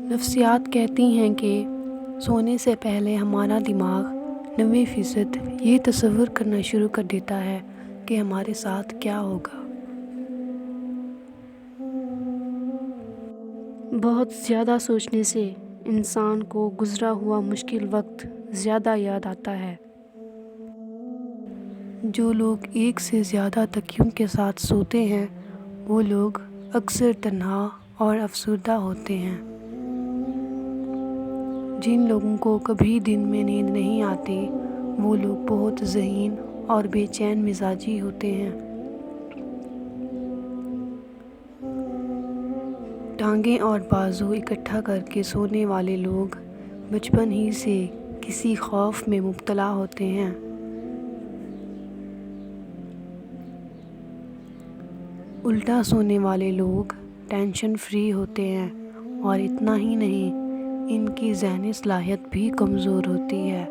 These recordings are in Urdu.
نفسیات کہتی ہیں کہ سونے سے پہلے ہمارا دماغ 90% یہ تصور کرنا شروع کر دیتا ہے کہ ہمارے ساتھ کیا ہوگا۔ بہت زیادہ سوچنے سے انسان کو گزرا ہوا مشکل وقت زیادہ یاد آتا ہے۔ جو لوگ ایک سے زیادہ تکیوں کے ساتھ سوتے ہیں وہ لوگ اکثر تنہا اور افسردہ ہوتے ہیں۔ جن لوگوں کو کبھی دن میں نیند نہیں آتی وہ لوگ بہت ذہین اور بے چین مزاجی ہوتے ہیں۔ ٹانگیں اور بازو اکٹھا کر کے سونے والے لوگ بچپن ہی سے کسی خوف میں مبتلا ہوتے ہیں۔ الٹا سونے والے لوگ ٹینشن فری ہوتے ہیں اور اتنا ہی نہیں، ان کی ذہنی صلاحیت بھی کمزور ہوتی ہے۔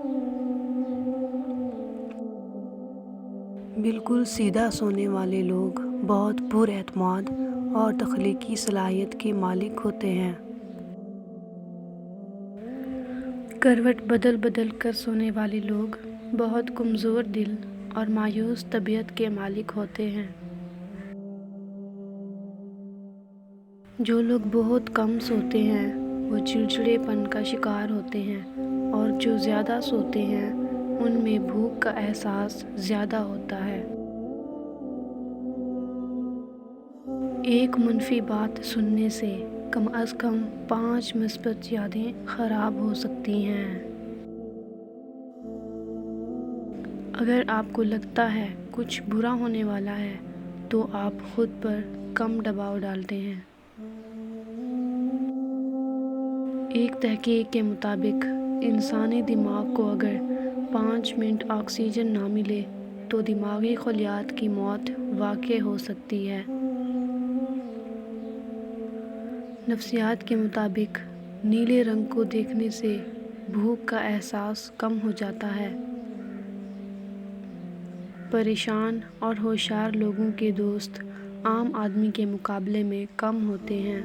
بالکل سیدھا سونے والے لوگ بہت پر اعتماد اور تخلیقی صلاحیت کے مالک ہوتے ہیں۔ کروٹ بدل بدل کر سونے والے لوگ بہت کمزور دل اور مایوس طبیعت کے مالک ہوتے ہیں۔ جو لوگ بہت کم سوتے ہیں وہ چڑچڑے پن کا شکار ہوتے ہیں، اور جو زیادہ سوتے ہیں ان میں بھوک کا احساس زیادہ ہوتا ہے۔ ایک منفی بات سننے سے کم از کم 5 مثبت یادیں خراب ہو سکتی ہیں۔ اگر آپ کو لگتا ہے کچھ برا ہونے والا ہے تو آپ خود پر کم دباؤ ڈالتے ہیں۔ ایک تحقیق کے مطابق انسانی دماغ کو اگر 5 منٹ آکسیجن نہ ملے تو دماغی خلیات کی موت واقع ہو سکتی ہے۔ نفسیات کے مطابق نیلے رنگ کو دیکھنے سے بھوک کا احساس کم ہو جاتا ہے۔ پریشان اور ہوشیار لوگوں کے دوست عام آدمی کے مقابلے میں کم ہوتے ہیں۔